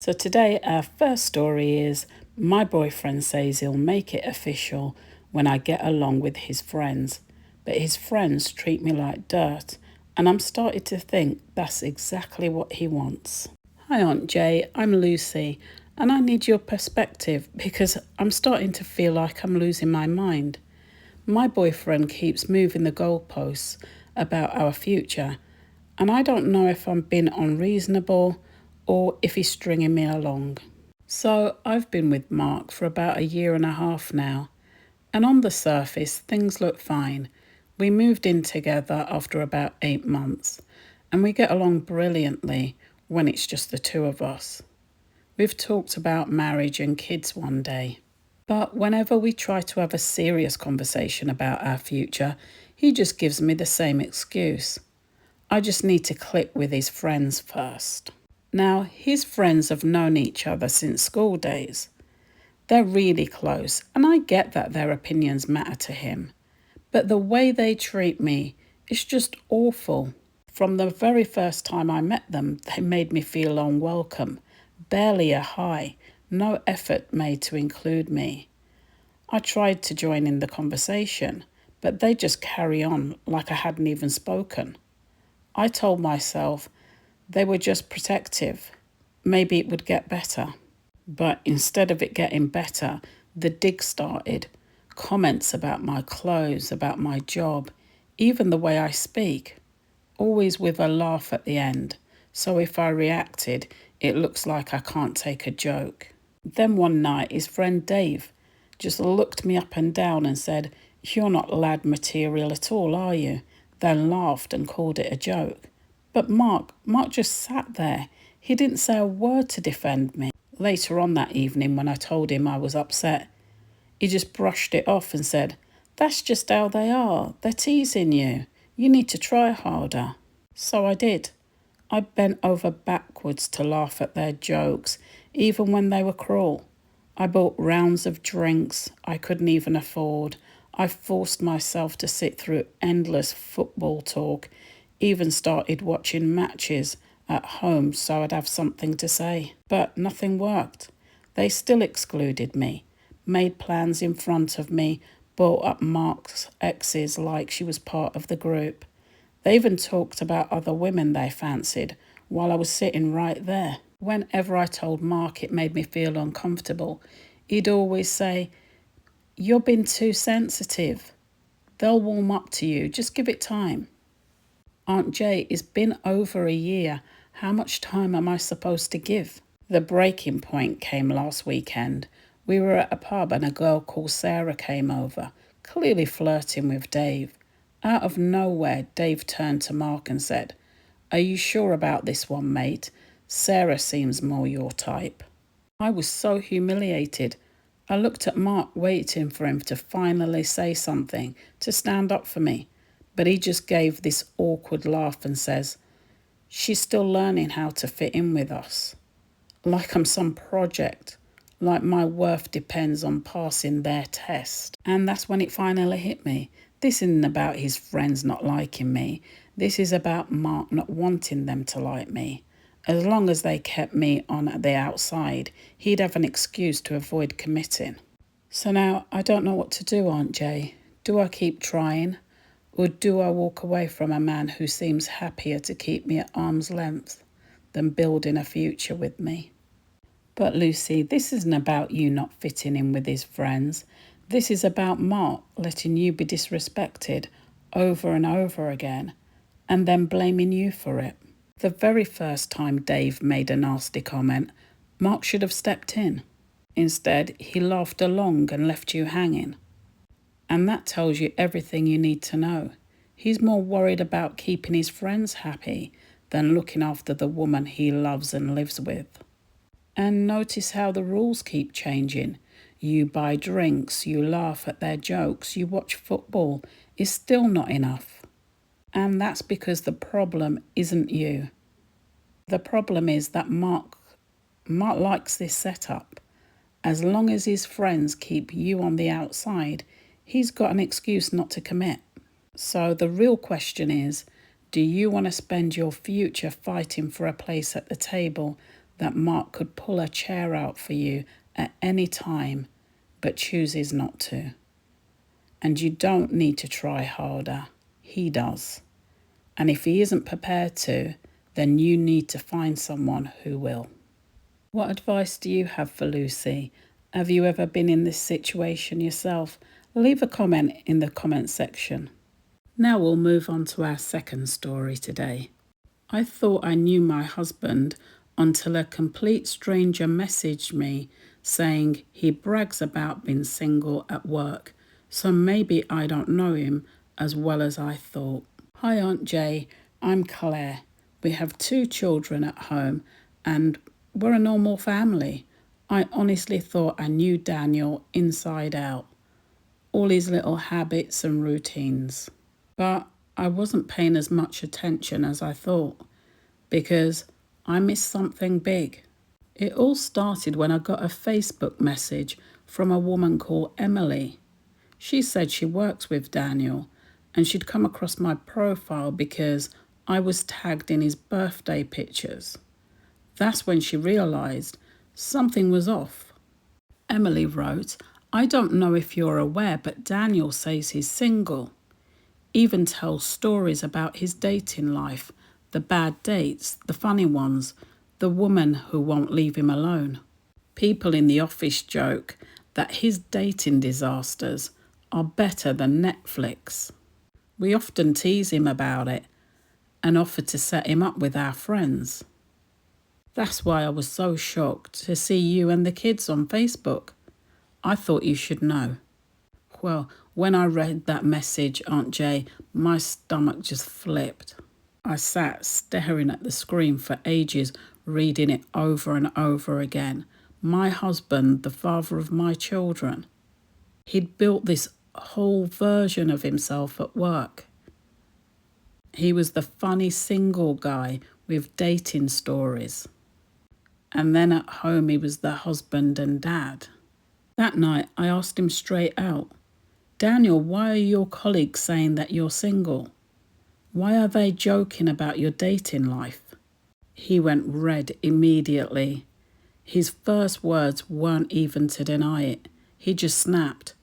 So today our first story is my boyfriend says he'll make it official when I get along with his friends, but his friends treat me like dirt, and I'm starting to think that's exactly what he wants. Hi Aunt Jay, I'm Lucy, and I need your perspective because I'm starting to feel like I'm losing my mind. My boyfriend keeps moving the goalposts about our future, and I don't know if I'm being unreasonable or if he's stringing me along. So I've been with Mark for about a year and a half now, and on the surface things look fine. We moved in together after about 8 months, and we get along brilliantly when it's just the two of us. We've talked about marriage and kids one day. But whenever we try to have a serious conversation about our future, he just gives me the same excuse. I just need to click with his friends first. Now, his friends have known each other since school days. They're really close, and I get that their opinions matter to him. But the way they treat me is just awful. From the very first time I met them, they made me feel unwelcome. Barely a hi, no effort made to include me. I tried to join in the conversation, but they just carry on like I hadn't even spoken. I told myself they were just protective. Maybe it would get better. But instead of it getting better, the dig started. Comments about my clothes, about my job, even the way I speak. Always with a laugh at the end. So if I reacted, it looks like I can't take a joke. Then one night, his friend Dave just looked me up and down and said, "You're not lad material at all, are you?" Then laughed and called it a joke. But Mark just sat there. He didn't say a word to defend me. Later on that evening, when I told him I was upset, he just brushed it off and said, "That's just how they are. They're teasing you. You need to try harder." So I did. I bent over backwards to laugh at their jokes, even when they were cruel. I bought rounds of drinks I couldn't even afford. I forced myself to sit through endless football talk, even started watching matches at home so I'd have something to say. But nothing worked. They still excluded me, made plans in front of me, brought up Mark's exes like she was part of the group. They even talked about other women they fancied while I was sitting right there. Whenever I told Mark it made me feel uncomfortable, he'd always say, "You're being too sensitive. They'll warm up to you. Just give it time." Aunt Jay, it's been over a year. How much time am I supposed to give? The breaking point came last weekend. We were at a pub and a girl called Sarah came over, clearly flirting with Dave. Out of nowhere, Dave turned to Mark and said, "Are you sure about this one, mate? Sarah seems more your type." I was so humiliated. I looked at Mark, waiting for him to finally say something, to stand up for me. But he just gave this awkward laugh and says, "She's still learning how to fit in with us." Like I'm some project, like my worth depends on passing their test. And that's when it finally hit me. This isn't about his friends not liking me. This is about Mark not wanting them to like me. As long as they kept me on the outside, he'd have an excuse to avoid committing. So now I don't know what to do, Aunt Jay. Do I keep trying? Or do I walk away from a man who seems happier to keep me at arm's length than building a future with me? But Lucy, this isn't about you not fitting in with his friends. This is about Mark letting you be disrespected over and over again and then blaming you for it. The very first time Dave made a nasty comment, Mark should have stepped in. Instead, he laughed along and left you hanging. And that tells you everything you need to know. He's more worried about keeping his friends happy than looking after the woman he loves and lives with. And notice how the rules keep changing. You buy drinks, you laugh at their jokes, you watch football. It's still not enough. And that's because the problem isn't you. The problem is that Mark likes this setup. As long as his friends keep you on the outside, he's got an excuse not to commit. So the real question is, do you want to spend your future fighting for a place at the table that Mark could pull a chair out for you at any time, but chooses not to. And you don't need to try harder. He does. And if he isn't prepared to, then you need to find someone who will. What advice do you have for Lucy? Have you ever been in this situation yourself? Leave a comment in the comment section. Now we'll move on to our second story today. I thought I knew my husband until a complete stranger messaged me saying he brags about being single at work, so maybe I don't know him as well as I thought. Hi Aunt Jay, I'm Claire. We have 2 children at home and we're a normal family. I honestly thought I knew Daniel inside out, all his little habits and routines. But I wasn't paying as much attention as I thought, because I missed something big. It all started when I got a Facebook message from a woman called Emily. She said she works with Daniel and she'd come across my profile because I was tagged in his birthday pictures. That's when she realised something was off. Emily wrote, I don't know if you're aware, but Daniel says he's single. Even tells stories about his dating life, the bad dates, the funny ones, the woman who won't leave him alone. People in the office joke that his dating disasters are better than Netflix. We often tease him about it and offer to set him up with our friends. That's why I was so shocked to see you and the kids on Facebook. I thought you should know. Well, when I read that message, Aunt Jay, my stomach just flipped. I sat staring at the screen for ages, reading it over and over again. My husband, the father of my children. He'd built this whole version of himself at work. He was the funny single guy with dating stories. And then at home he was the husband and dad. That night I asked him straight out, Daniel, why are your colleagues saying that you're single? Why are they joking about your dating life? He went red immediately. His first words weren't even to deny it. He just snapped.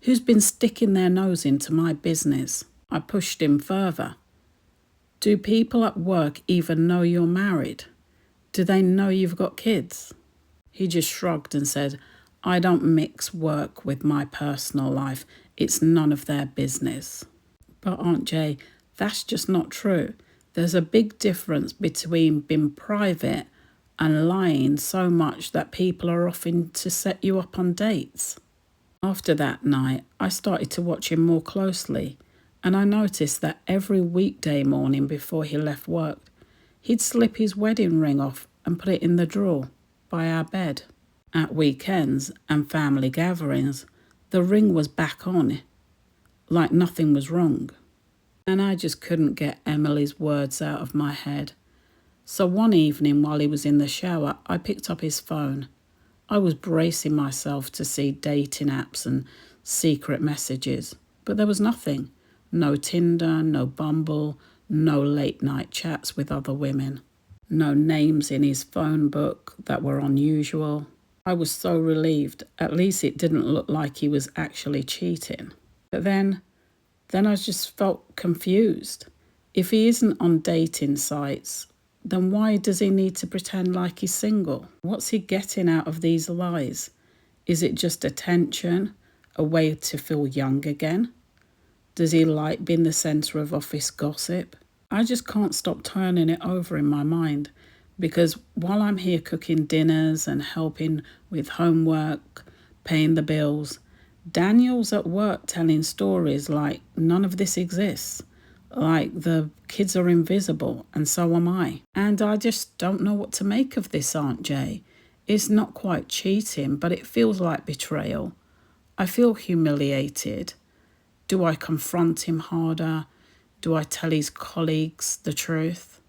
Who's been sticking their nose into my business? I pushed him further. Do people at work even know you're married? Do they know you've got kids? He just shrugged and said, I don't mix work with my personal life. It's none of their business. But Aunt Jay, that's just not true. There's a big difference between being private and lying so much that people are offering to set you up on dates. After that night, I started to watch him more closely, and I noticed that every weekday morning before he left work, he'd slip his wedding ring off and put it in the drawer by our bed. At weekends and family gatherings, the ring was back on, like nothing was wrong. And I just couldn't get Emily's words out of my head. So one evening while he was in the shower, I picked up his phone. I was bracing myself to see dating apps and secret messages, but there was nothing. No Tinder, no Bumble, no late night chats with other women. No names in his phone book that were unusual. I was so relieved. At least it didn't look like he was actually cheating. But then I just felt confused. If he isn't on dating sites, then why does he need to pretend like he's single? What's he getting out of these lies? Is it just attention, a way to feel young again? Does he like being the centre of office gossip? I just can't stop turning it over in my mind, because while I'm here cooking dinners and helping with homework, paying the bills, Daniel's at work telling stories like none of this exists, like the kids are invisible and so am I. And I just don't know what to make of this, Aunt Jay. It's not quite cheating, but it feels like betrayal. I feel humiliated. Do I confront him harder? Do I tell his colleagues the truth?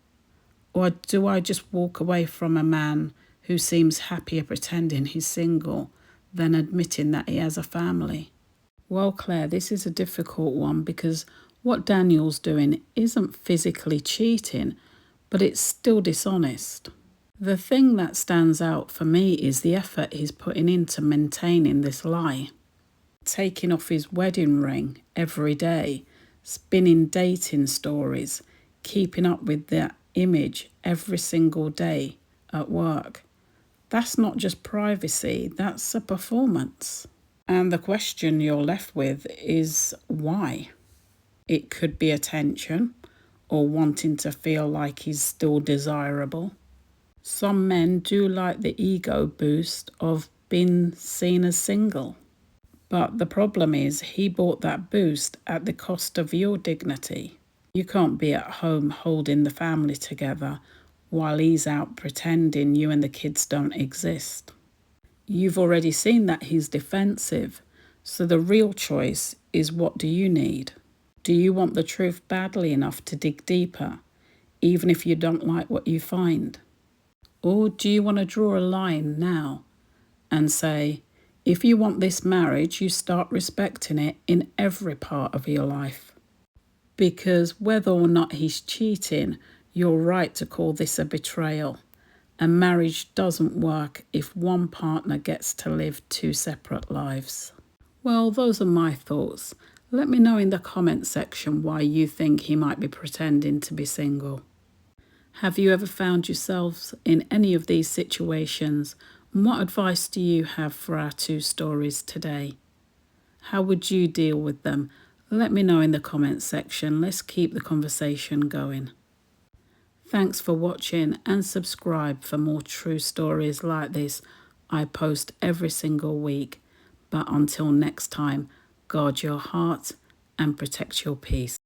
Or do I just walk away from a man who seems happier pretending he's single than admitting that he has a family? Well, Claire, this is a difficult one because what Daniel's doing isn't physically cheating, but it's still dishonest. The thing that stands out for me is the effort he's putting into maintaining this lie. Taking off his wedding ring every day, spinning dating stories, keeping up with that image every single day at work. That's not just privacy, that's a performance. And the question you're left with is why? It could be attention or wanting to feel like he's still desirable. Some men do like the ego boost of being seen as single. But the problem is he bought that boost at the cost of your dignity. You can't be at home holding the family together while he's out pretending you and the kids don't exist. You've already seen that he's defensive, so the real choice is, what do you need? Do you want the truth badly enough to dig deeper, even if you don't like what you find? Or do you want to draw a line now and say, if you want this marriage, you start respecting it in every part of your life? Because whether or not he's cheating, you're right to call this a betrayal. A marriage doesn't work if one partner gets to live two separate lives. Well, those are my thoughts. Let me know in the comment section why you think he might be pretending to be single. Have you ever found yourselves in any of these situations? And what advice do you have for our two stories today? How would you deal with them? Let me know in the comments section. Let's keep the conversation going. Thanks for watching and subscribe for more true stories like this. I post every single week. But until next time, guard your heart and protect your peace.